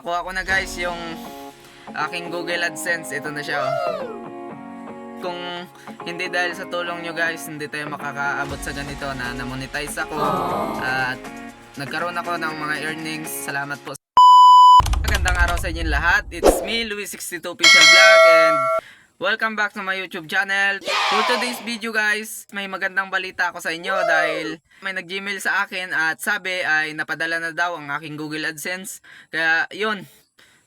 Nakuha ko na guys yung aking Google AdSense. Ito na siya. Kung hindi dahil sa tulong nyo guys, hindi tayo makakaabot sa ganito na na-monetize ako. At nagkaroon ako ng mga earnings. Salamat po. Magandang araw sa inyo lahat. It's me, Louis62 Official Vlog, and welcome back to my YouTube channel. For today's video guys, may magandang balita ako sa inyo dahil may nag-gmail sa akin at sabi ay napadala na daw ang aking Google AdSense. Kaya yun,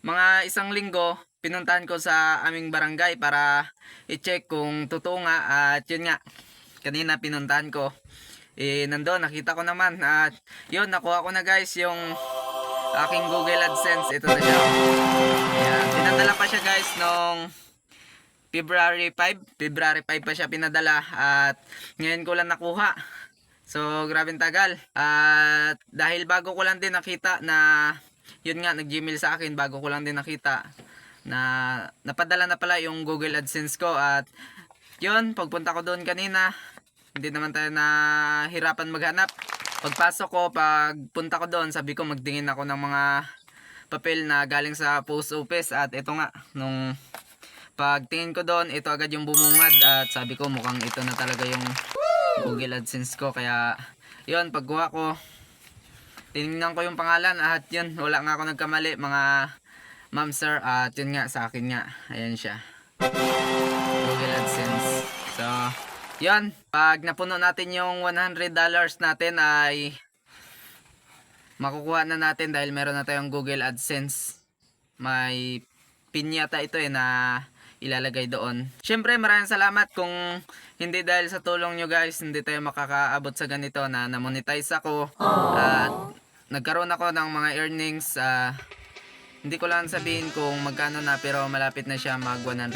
mga isang linggo, pinuntahan ko sa aming barangay para i-check kung totoo nga. At yun nga, kanina pinuntahan ko. Nandun, nakita ko naman. At yun, nakuha ko na guys yung aking Google AdSense. Ito na siya. Ayan, pinadala pa siya guys nung February 5 pa siya pinadala. At ngayon ko lang nakuha. So, grabing tagal. At dahil bago ko lang din nakita na, yun nga, nag-gmail sa akin, bago ko lang din nakita na napadala na pala yung Google AdSense ko. At yun, pagpunta ko doon kanina, hindi naman tayo nahirapan maghanap. Pagpasok ko, pagpunta ko doon, sabi ko magtingin ako ng mga papel na galing sa post office. At ito nga, nung pagtingin ko doon, ito agad yung bumungad. At sabi ko mukhang ito na talaga yung Google AdSense ko. Kaya yun, pagkuha ko, tinignan ko yung pangalan. At yun, wala nga ako nagkamali mga ma'am sir. At yun nga, sa akin nga, ayan siya, Google AdSense. So yun, pag napuno natin yung $100 natin ay makukuha na natin dahil meron na tayong Google AdSense. May pin yata ito na ilalagay doon. Syempre maraming salamat. Kung hindi dahil sa tulong nyo guys, hindi tayo makakaabot sa ganito na na-monetize ako. At nagkaroon ako ng mga earnings. Hindi ko lang sabihin kung magkano na, pero malapit na siya mag $100.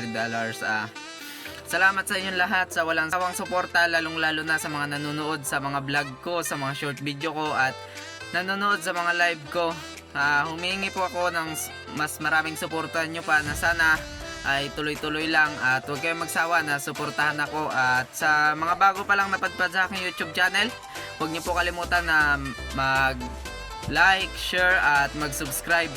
Salamat sa inyong lahat sa walang sawang suporta, lalong lalo na sa mga nanonood sa mga vlog ko, sa mga short video ko, at nanonood sa mga live ko. Humihingi po ako ng mas maraming suporta nyo pa, na sana ay tuloy-tuloy lang at huwag kayong magsawa na suportahan ako. At sa mga bago pa lang napadpad sa aking YouTube channel, huwag nyo po kalimutan na mag-like, share at mag-subscribe.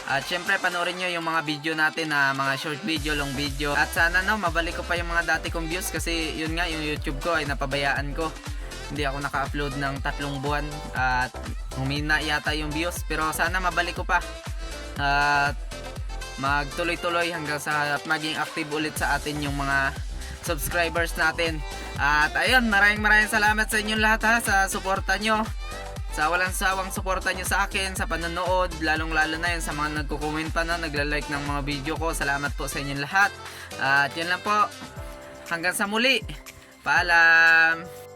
At syempre panoorin nyo yung mga video natin na mga short video, long video. At sana mabalik ko pa yung mga dati kong views, kasi yun nga, yung YouTube ko ay napabayaan ko. Hindi ako naka-upload ng 3 buwan at humina yata yung views. Pero sana mabalik ko pa at magtuloy-tuloy hanggang sa maging active ulit sa atin yung mga subscribers natin. At ayun, maraming salamat sa inyong lahat sa suporta nyo, sa walang sawang suporta nyo sa akin, sa panonood, lalong lalo na yun sa mga nagko-comment pa na nagla-like ng mga video ko. Salamat po sa inyong lahat. At yun lang po, hanggang sa muli, paalam.